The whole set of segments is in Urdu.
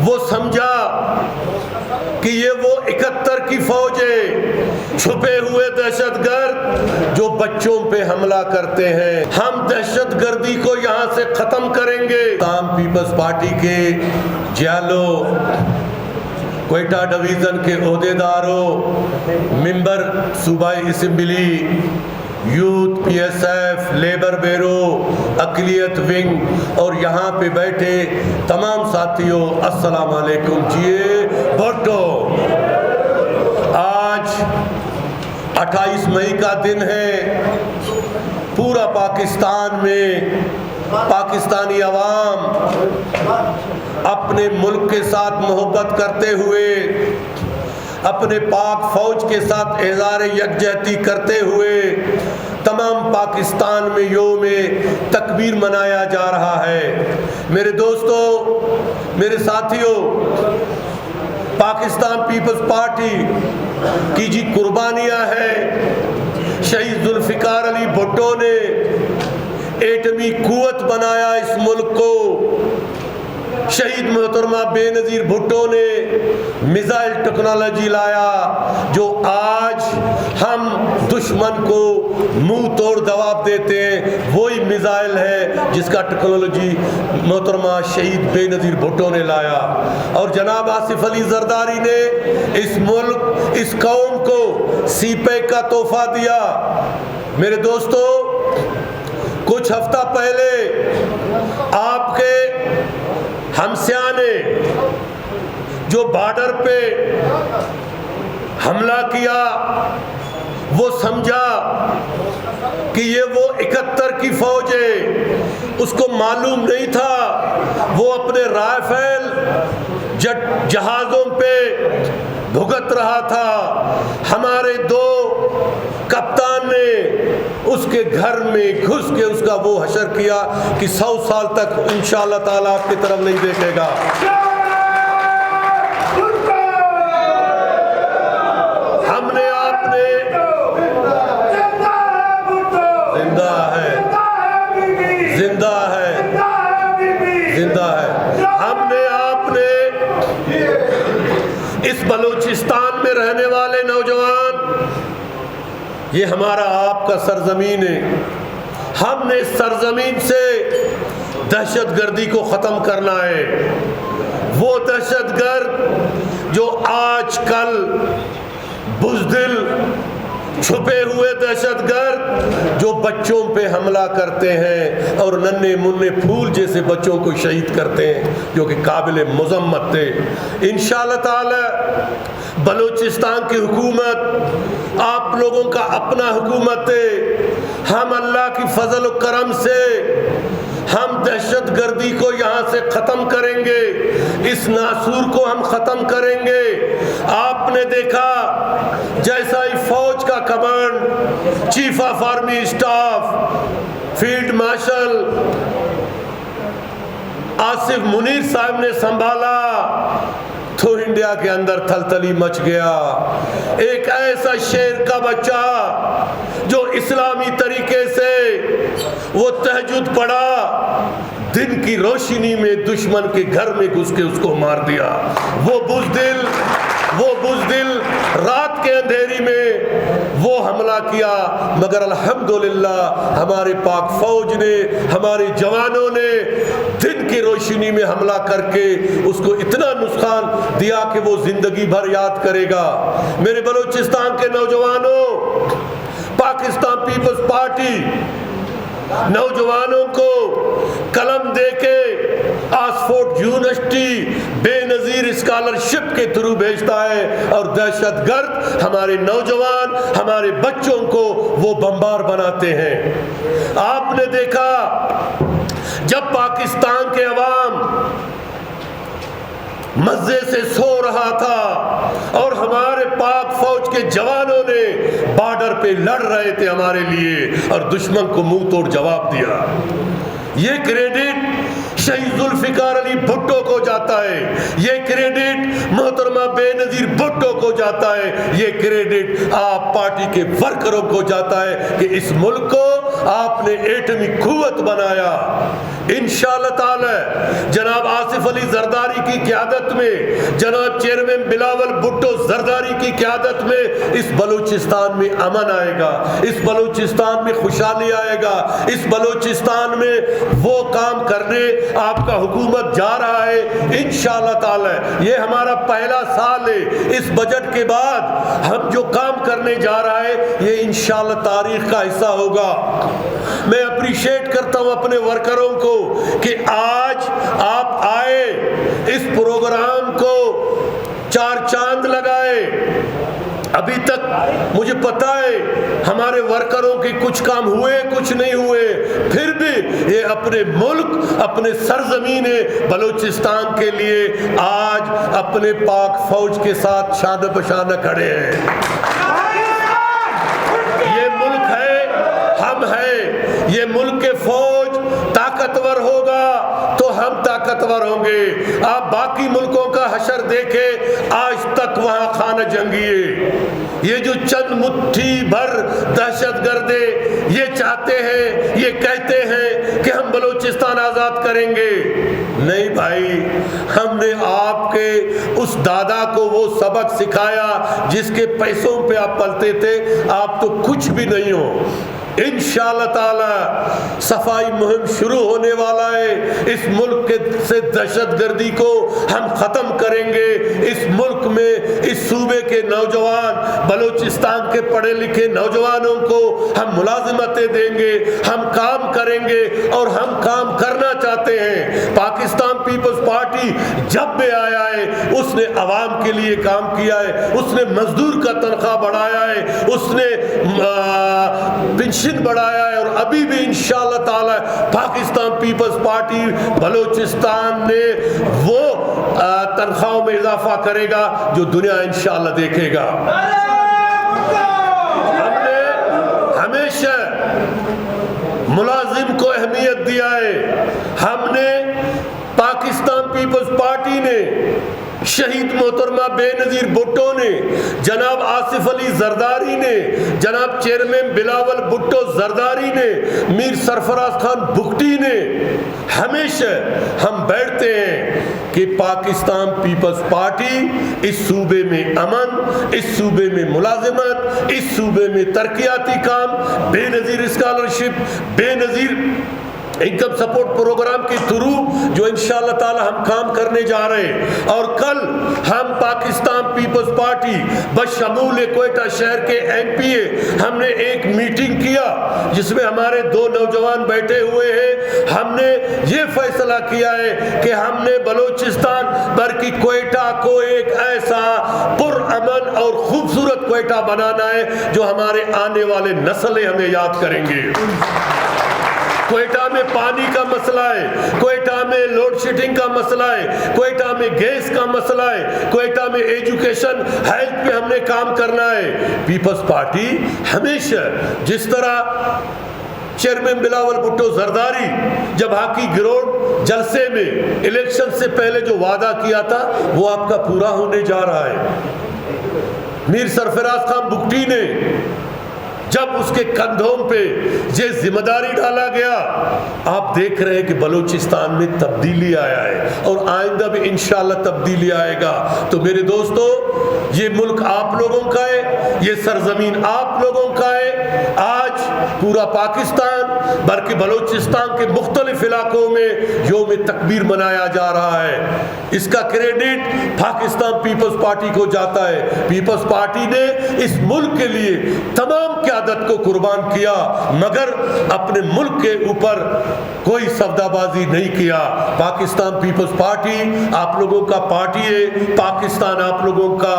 وہ سمجھا کہ یہ وہ 71 کی فوج ہے، چھپے ہوئے دہشت گرد جو بچوں پہ حملہ کرتے ہیں۔ ہم دہشت گردی کو یہاں سے ختم کریں گے۔ عوام پیپلز پارٹی کے جیالو، کوئٹہ ڈویژن کے عہدیداروں، ممبر صوبائی assembly, youth, P S F, labour bureau, اقلیت ونگ اور یہاں پہ بیٹھے تمام ساتھیوں، السلام علیکم۔ جی بھٹو، آج 28 مئی کا دن ہے۔ پورا پاکستان میں پاکستانی عوام اپنے ملک کے ساتھ محبت کرتے ہوئے، اپنے پاک فوج کے ساتھ اظہار یکجہتی کرتے ہوئے تمام پاکستان میں یوم تکبیر منایا جا رہا ہے۔ میرے دوستو، میرے ساتھیوں، پاکستان پیپلز پارٹی کی جی قربانیاں ہیں۔ شہید ذوالفقار علی بھٹو نے ایٹمی قوت بنایا اس ملک کو۔ شہید محترمہ بے نظیر بھٹو نے میزائل ٹیکنالوجی لایا جو آج ہم دشمن کو منہ توڑ جواب دیتے ہیں۔ وہی میزائل ہے جس کا ٹیکنالوجی محترمہ شہید بے نظیر بھٹو نے لایا۔ اور جناب آصف علی زرداری نے اس ملک، اس قوم کو سی پیک کا تحفہ دیا۔ میرے دوستو، کچھ ہفتہ پہلے آپ کے ہمسایہ نے جو بارڈر پہ حملہ کیا، وہ سمجھا کہ یہ وہ 71 کی فوج ہے۔ اس کو معلوم نہیں تھا، وہ اپنے رائفل جہازوں پہ بھگت رہا تھا۔ ہمارے 2 کپتان نے اس کے گھر میں گھس کے اس کا وہ حشر کیا کہ 100 سال تک انشاءاللہ تعالیٰ آپ کی طرف نہیں دیکھے گا۔ ہم نے آپ نے زندہ ہے، زندہ ہے، زندہ ہے۔ ہم نے آپ نے اس بلوچستان میں رہنے والے نوجوان، یہ ہمارا آپ کا سرزمین ہے، ہم نے اس سرزمین سے دہشت گردی کو ختم کرنا ہے۔ وہ دہشت گرد جو آج کل بزدل، چھپے ہوئے دہشت گرد جو بچوں پہ حملہ کرتے ہیں اور ننھے منھے پھول جیسے بچوں کو شہید کرتے ہیں جو کہ قابل مذمت تھے۔ انشاءاللہ تعالی بلوچستان کی حکومت آپ لوگوں کا اپنا حکومت ہے۔ ہم اللہ کی فضل و کرم سے ہم دہشت گردی کو یہاں سے ختم کریں گے، اس ناسور کو ہم ختم کریں گے۔ آپ نے دیکھا جیسا ہی فوج کا command chief of army staff field marshal Asif Munir صاحب نے سنبھالا تو انڈیا کے اندر تھلتلی مچ گیا۔ ایک ایسا شیر کا بچہ جو اسلامی طریقے سے وہ تہجد پڑھا، دن کی روشنی میں دشمن کے گھر میں گھس کے اس کو مار دیا۔ وہ بزدل رات کے اندھیری میں وہ حملہ کیا، مگر الحمدللہ ہمارے پاک فوج نے، ہمارے جوانوں نے دن کی روشنی میں حملہ کر کے اس کو اتنا نقصان دیا کہ وہ زندگی بھر یاد کرے گا۔ میرے بلوچستان کے نوجوانوں، پاکستان پیپلز پارٹی نوجوانوں کو قلم دے کے آکسفورڈ یونیورسٹی بے نظیر اسکالرشپ کے تھرو بھیجتا ہے، اور دہشت گرد ہمارے نوجوان، ہمارے بچوں کو وہ بمبار بناتے ہیں۔ آپ نے دیکھا جب پاکستان کے عوام مزے سے سو رہا تھا اور ہمارے پاک فوج کے جوانوں نے بارڈر پہ لڑ رہے تھے ہمارے لیے اور دشمن کو منہ توڑ جواب دیا، یہ کریڈٹ شہید ذوالفقار علی بھٹو کو جاتا ہے، یہ کریڈٹ محترمہ بے نظیر بھٹو کو جاتا ہے، یہ کریڈٹ آپ پارٹی کے ورکروں کو جاتا ہے کہ اس ملک کو آپ نے ایٹمی قوت بنایا. انشاءاللہ تعالی جناب آصف علی زرداری کی قیادت میں، جناب چیئرمین بلاول بھٹو زرداری کی قیادت میں اس بلوچستان میں امن آئے گا، اس بلوچستان میں خوشحالی آئے گا، اس بلوچستان میں وہ کام کرنے آپ کا حکومت جا رہا ہے. انشاءاللہ تعالی یہ ہمارا پہلا سال ہے. اس بجٹ کے بعد ہم جو کام کرنے جا رہا ہے یہ انشاءاللہ تاریخ کا حصہ ہوگا. میں اپریشیٹ کرتا ہوں اپنے ورکروں کو کہ آج آپ آئے، اس پروگرام کو چار چاند لگائے. ابھی تک مجھے پتا ہے ہمارے ورکروں کے کچھ کام ہوئے، کچھ نہیں ہوئے، پھر بھی یہ اپنے ملک، اپنے سرزمین بلوچستان کے لیے آج اپنے پاک فوج کے ساتھ شانہ بشانہ کھڑے ہیں. یہ ملک ہے، ہم ہیں. یہ ملک کے فوج طاقتور ہوگا تو ہم طاقتور ہوں گے. آپ باقی ملکوں کا حشر دیکھیں، آج تک وہاں خانہ جنگی ہے. یہ جو چند مٹھی بھر دہشت گردے یہ چاہتے ہیں، یہ کہتے ہیں کہ ہم بلوچستان آزاد کریں گے. نہیں بھائی، ہم نے آپ کے اس دادا کو وہ سبق سکھایا جس کے پیسوں پہ آپ پلتے تھے. آپ تو کچھ بھی نہیں ہو. انشاءاللہ تعالی صفائی مہم شروع ہونے والا ہے. اس ملک سے دہشت گردی کو ہم ختم کریں گے. اس ملک میں، اس صوبے کے نوجوان، بلوچستان کے پڑھے لکھے نوجوانوں کو ہم ملازمتیں دیں گے. ہم کام کریں گے اور ہم کام کرنا چاہتے ہیں. پاکستان پیپلز پارٹی جب بھی آیا ہے اس نے عوام کے لیے کام کیا ہے. اس نے مزدور کا تنخواہ بڑھایا ہے، اس نے پنشن بڑھایا ہے، اور ابھی بھی انشاءاللہ تعالی پاکستان پیپلز پارٹی بلوچستان میں وہ تنخواہوں میں اضافہ کرے گا جو دنیا انشاءاللہ دیکھے گا. ہم نے ہمیشہ ملازم کو اہمیت دیا ہے. ہم نے پاکستان پیپلز پارٹی نے، شہید محترمہ بے نظیر بھٹو نے، جناب آصف علی زرداری نے، جناب چیئرمین بلاول بھٹو زرداری نے، میر سرفراز خان بگٹی نے، ہمیشہ ہم بیٹھتے ہیں کہ پاکستان پیپلز پارٹی اس صوبے میں امن، اس صوبے میں ملازمت، اس صوبے میں ترقیاتی کام، بے نظیر اسکالرشپ، بے نظیر انکم سپورٹ پروگرام کے تھرو جو انشاءاللہ تعالی ہم کام کرنے جا رہے ہیں. اور کل ہم پاکستان پیپلز پارٹی بشمول کوئٹہ شہر کے ایم پی اے ہم نے ایک میٹنگ کیا جس میں ہمارے دو نوجوان بیٹھے ہوئے ہیں. ہم نے یہ فیصلہ کیا ہے کہ ہم نے بلوچستان بلکہ کوئٹہ کو ایک ایسا پرامن اور خوبصورت کوئٹہ بنانا ہے جو ہمارے آنے والے نسلیں ہمیں یاد کریں گے. کوئٹہ میں پانی کا مسئلہ ہے، کوئٹہ میں لوڈ شیڈنگ کا مسئلہ ہے، کوئٹہ میں گیس کا مسئلہ ہے، کوئٹہ میں ایجوکیشن، ہیلتھ پہ ہم نے کام کرنا ہے. پیپلز پارٹی ہمیشہ جس طرح چیئرمین بلاول بھٹو زرداری جب ہاکی گراؤنڈ جلسے میں الیکشن سے پہلے جو وعدہ کیا تھا وہ آپ کا پورا ہونے جا رہا ہے. میر سرفراز خان بگٹی نے جب اس کے کندھوں پہ یہ ذمہ داری ڈالا گیا، آپ دیکھ رہے ہیں کہ بلوچستان میں تبدیلی آیا ہے اور آئندہ بھی انشاءاللہ تبدیلی آئے گا. تو میرے دوستو، یہ ملک آپ لوگوں کا ہے، یہ سرزمین آپ لوگوں کا ہے. آج پورا پاکستان بلکہ بلوچستان کے مختلف علاقوں میں یوم تکبیر منایا جا رہا ہے. اس کا کریڈٹ پاکستان پیپلز پارٹی کو جاتا ہے. پیپلز پارٹی نے اس ملک کے لیے تمام قیادت کو قربان کیا، مگر اپنے ملک کے اوپر کوئی سودا بازی نہیں کیا. پاکستان پیپلز پارٹی آپ لوگوں کا پارٹی ہے، پاکستان آپ لوگوں کا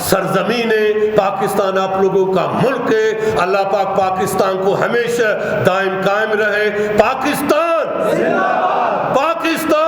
سرزمین ہے، پاکستان آپ لوگوں کا ملک ہے. اللہ پاک پاکستان کو ہمیشہ دائم قائم رہے. پاکستان، پاکستان